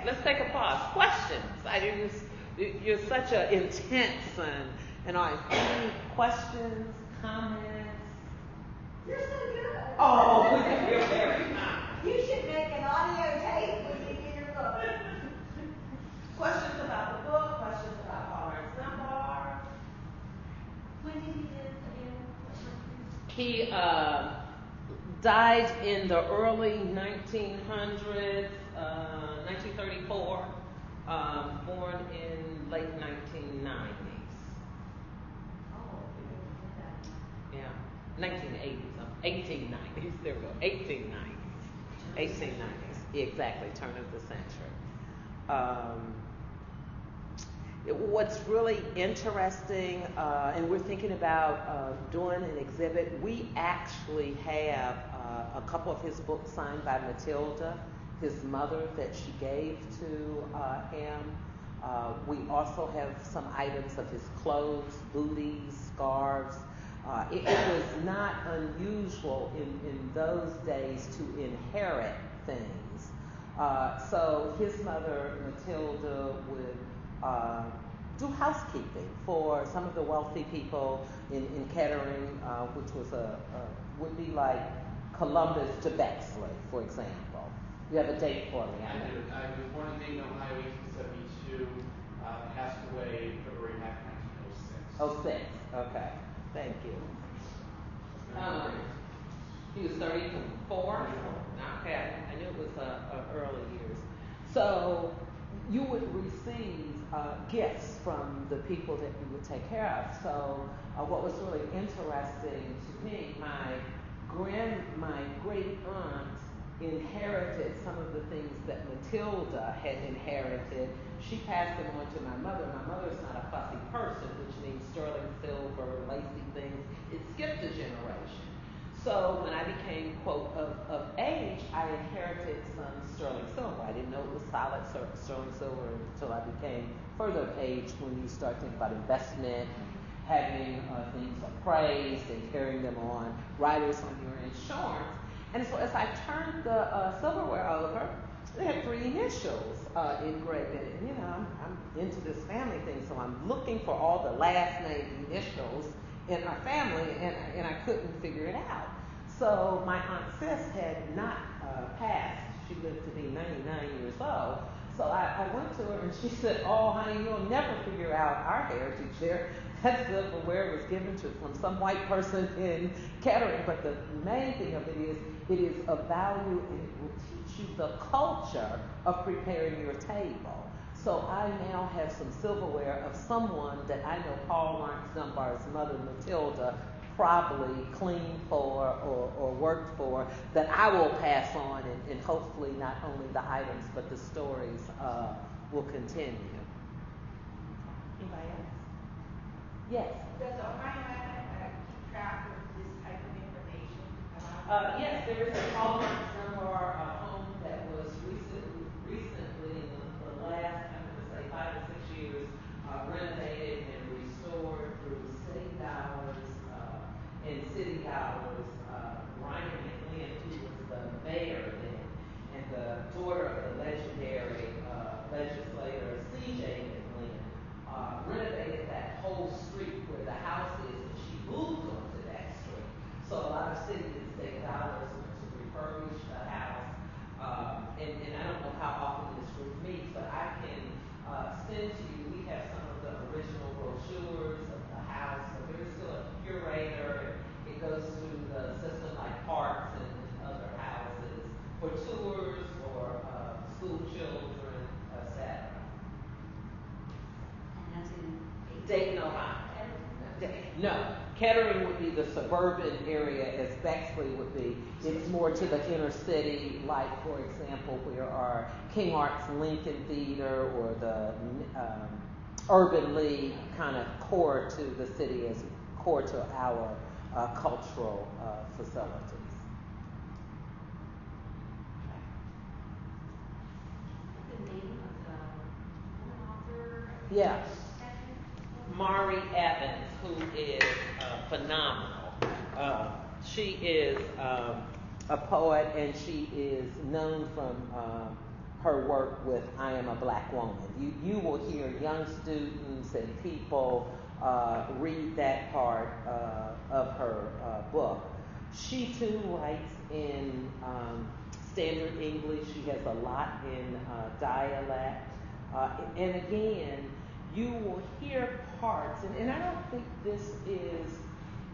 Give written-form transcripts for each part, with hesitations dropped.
let's take a pause. Questions. You're such an intense and all. Any questions, comments? You're so good. Oh, you're very kind. You should make an audio tape when you get your book. Questions about the book, questions about Paul Laurence Dunbar. When did he live again? He died in the early 1900s, 1934, born in late 1990s. Oh, Yeah, 1980s, 1890s, there we go, 1890s. 1890s, exactly, turn of the century. What's really interesting, and we're thinking about doing an exhibit, we actually have a couple of his books signed by Matilda, his mother, that she gave to him. We also have some items of his clothes, booties, scarves. It was not unusual in those days to inherit things. So his mother, Matilda, would do housekeeping for some of the wealthy people in Kettering, which was would be like Columbus to Bexley, for example. You have a date for me. I do. I was born in Dayton, Ohio, 1872. Passed away February 9th, 1906. 06. Okay. Thank you. He was 34. Okay. I knew it was early years. So you would receive gifts from the people that you would take care of. So what was really interesting to me, my great aunt inherited some of the things that Matilda had inherited. She passed them on to my mother. My mother's not a fussy person, which means sterling silver, lacy things. It skipped a generation. So when I became, quote, of age, I inherited some sterling silver. I didn't know it was solid sterling silver until I became further of age, when you start thinking about investment, having things appraised and carrying them on, riders on your insurance. And so as I turned the silverware over, they had 3 initials engraved in it. And, you know, I'm into this family thing, so I'm looking for all the last name initials in our family, and I couldn't figure it out. So my Aunt Sis had not passed. She lived to be 99 years old. So I went to her and she said, "Oh, honey, you'll never figure out our heritage here. That silverware was given to from some white person in Kettering. But the main thing of it is of value, and it will teach you the culture of preparing your table." So I now have some silverware of someone that I know Paul Laurence Dunbar's mother, Matilda, probably cleaned for or worked for, that I will pass on, and hopefully not only the items but the stories will continue. Anybody else? Yes. Does Ohio keep track of this type of information? Yes, there is a Paul Laurence Dunbar home that was recently in the last, I'm going to say 5 to 6 years, renovated and restored through state dollars and city dollars. Ryan McLean, who was the mayor then, and the daughter of the legendary legislator C.J. McLean, renovated that whole street where the house is, and she moved onto that street. So a lot of city and state dollars went to refurbish the house. And I don't know how often this group meets, but I can send to you, we have some of the original brochures of the house. So there's still a curator, and it goes through the system like parks and other houses for tours or school children, etc. And that's in Dayton, Ohio. No, Kettering would be the suburban area, as Bexley would be. It's more to the inner city, like, for example, where our King Arts Lincoln Theater or the Urban League kind of core to the city, as core to our cultural facilities. the name of the author. Yeah. Mari Evans, who is phenomenal. She is a poet, and she is known from her work with I Am a Black Woman. You will hear young students and people read that part of her book. She too writes in standard English. She has a lot in dialect. And again, you will hear parts, and I don't think this is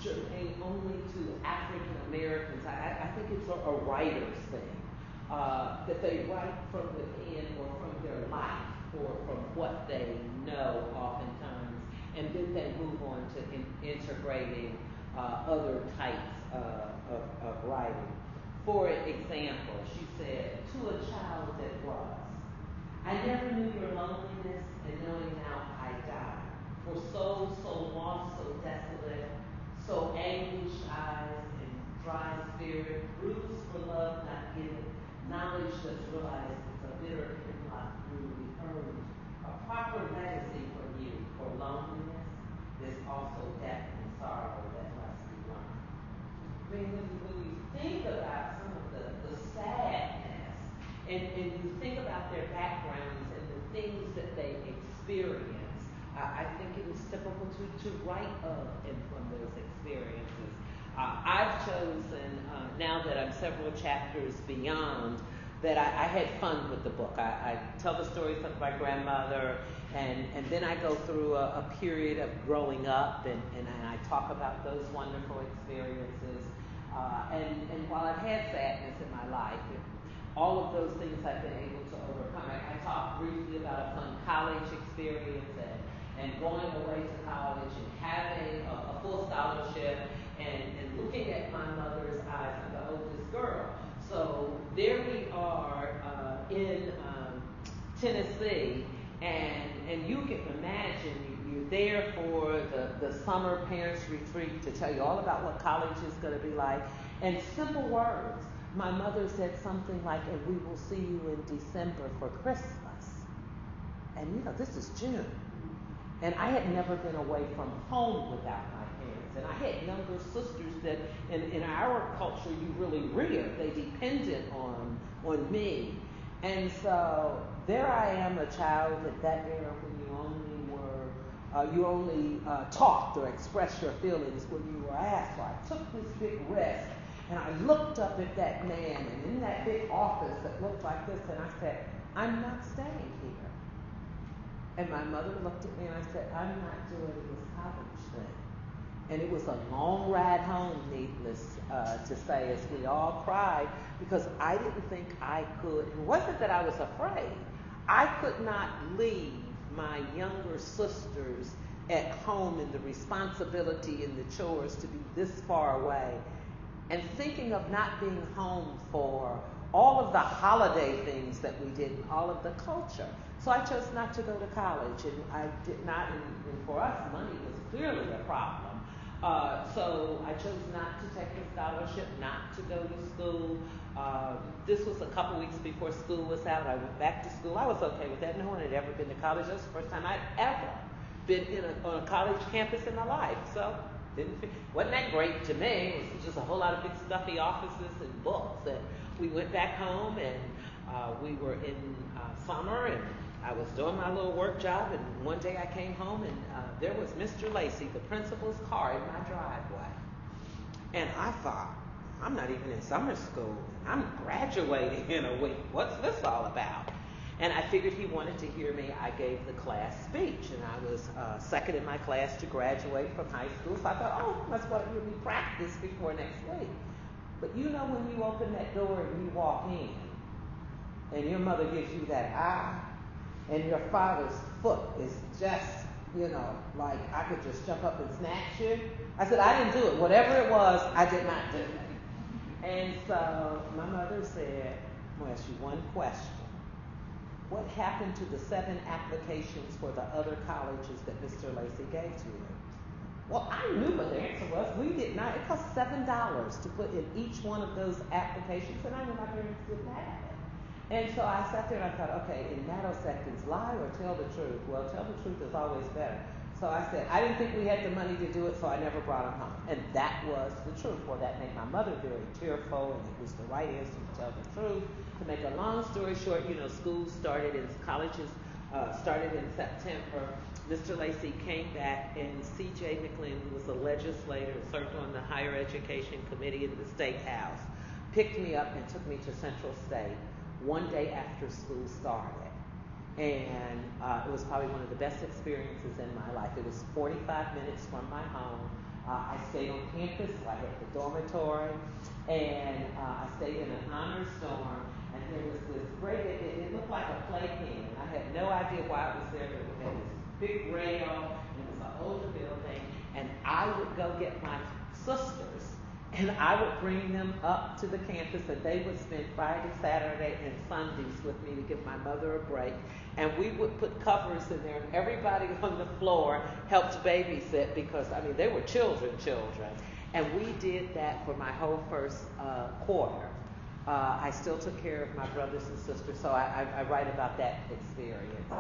germane only to African Americans. I think it's a writer's thing, that they write from within or from their life or from what they know oftentimes, and then they move on to integrating other types of writing. For example, she said, to a child that was, I never knew your loneliness, and knowing now I die. For souls so lost, so desolate, so anguished eyes and dry spirit, bruised for love not given, knowledge just realized it's a bitter hemlock newly earned. A proper legacy from you, for loneliness is also death and sorrow that must be learned. I mean, when you think about some of the sadness, and you think about their backgrounds and the things that they experience, I think it is typical to write of and from those experiences. I've chosen, now that I'm several chapters beyond, that I had fun with the book. I tell the stories of my grandmother, and then I go through a period of growing up, and I talk about those wonderful experiences. And while I've had sadness in my life, all of those things I've been able to overcome. I talked briefly about a fun college experience and going away to college and having a full scholarship and looking at my mother's eyes. I'm the oldest girl. So there we are in Tennessee, and you can imagine you're there for the summer parents retreat to tell you all about what college is going to be like, and simple words. My mother said something like, and we will see you in December for Christmas. And this is June. And I had never been away from home without my parents. And I had younger sisters that in our culture you really rear. They depended on me. And so there I am, a child at that era when you only talked or expressed your feelings when you were asked. So I took this big risk. And I looked up at that man, and in that big office that looked like this, and I said, I'm not staying here. And my mother looked at me, and I said, I'm not doing this college thing. And it was a long ride home, needless to say, as we all cried, because I didn't think I could. It wasn't that I was afraid. I could not leave my younger sisters at home and the responsibility and the chores to be this far away. And thinking of not being home for all of the holiday things that we did and all of the culture. So I chose not to go to college, and I did not, and for us, money was clearly a problem. So I chose not to take the scholarship, not to go to school. This was a couple weeks before school was out. I went back to school. I was okay with that. No one had ever been to college. That was the first time I'd ever been on a college campus in my life. So wasn't that great to me. It was just a whole lot of big stuffy offices and books. And we went back home, and we were in summer, and I was doing my little work job, and one day I came home, and there was Mr. Lacey, the principal's car, in my driveway. And I thought, I'm not even in summer school. I'm graduating in a week. What's this all about? And I figured he wanted to hear me. I gave the class speech, and I was second in my class to graduate from high school. So I thought, oh, must want to give me practice before next week. But when you open that door and you walk in, and your mother gives you that eye, and your father's foot is just, like I could just jump up and snatch you. I said, I didn't do it. Whatever it was, I did not do it. And so my mother said, I'm going to ask you one question. What happened to the 7 applications for the other colleges that Mr. Lacey gave to you? Well, I knew what the answer was. We did not. It cost $7 to put in each one of those applications, and I knew my parents didn't have it. And so I sat there and I thought, okay, in nanoseconds, lie or tell the truth? Well, tell the truth is always better. So So I said, I didn't think we had the money to do it, so I never brought him home. And that was the truth. Well, that made my mother very tearful, and it was the right answer to tell the truth. To make a long story short, schools started in colleges started in September. Mr. Lacey came back, and C.J. McLean, who was a legislator, served on the Higher Education Committee in the State House, picked me up and took me to Central State one day after school started. And it was probably one of the best experiences in my life. It was 45 minutes from my home. I stayed on campus, so I had the dormitory, and I stayed in an honors dorm, and there was this great, it looked like a playpen, and I had no idea why it was there, but it had this big rail, and it was an older building, and I would go get my sisters, and I would bring them up to the campus, and they would spend Friday, Saturday, and Sundays with me to give my mother a break. And we would put covers in there, and everybody on the floor helped babysit because, they were children. And we did that for my whole first quarter. I still took care of my brothers and sisters, so I write about that experience.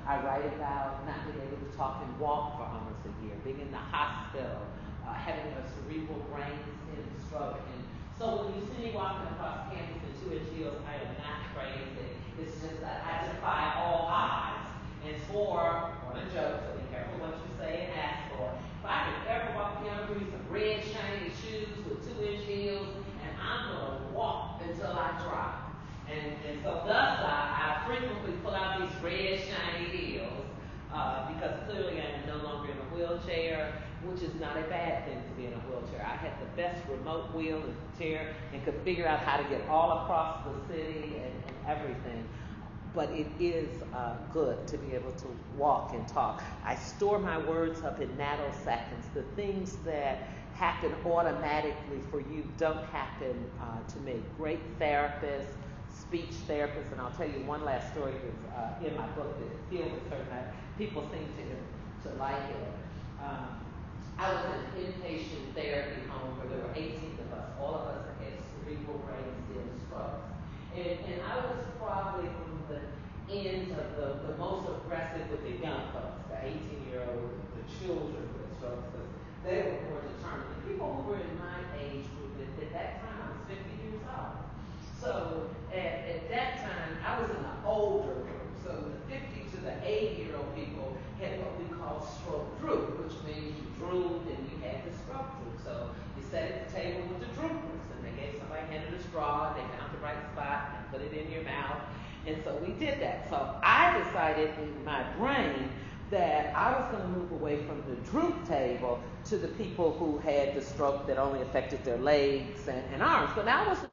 I write about not being able to talk and walk for almost a year, being in the hospital, having a cerebral brain stroke. And so when you see me walking across campus in 2-inch heels, I am not crazy. It's just that I defy all odds. And for one joke, so be careful what you say and ask for. If I could ever walk down with some red shiny shoes with 2-inch heels, and I'm going to walk until I drop. And so thus I frequently pull out these red shiny heels because clearly I am no longer in a wheelchair, which is not a bad thing to be in a wheelchair. I had the best remote wheel and chair and could figure out how to get all across the city and everything. But it is good to be able to walk and talk. I store my words up in nanoseconds. The things that happen automatically for you don't happen to me. Great therapists, speech therapists, and I'll tell you one last story that's in my book that feels a certain way. People seem to like it. I was in an inpatient therapy home where there were 18 of us. All of us had cerebral brain stem strokes. And I was probably from the end of the most aggressive with the young folks, the 18-year-olds, the children with strokes, because they were more determined. The people who were in my age group, at that time, I was 50 years old. So at that time, I was in the older group. So the 50 to the 80-year-old people had what we call stroke droop, which means you drooped and you had the stroke droop. So you sat at the table with the droopers, and they gave somebody handed a straw, and they found the right spot and put it in your mouth. And so we did that. So I decided in my brain that I was going to move away from the droop table to the people who had the stroke that only affected their legs and arms. But now I was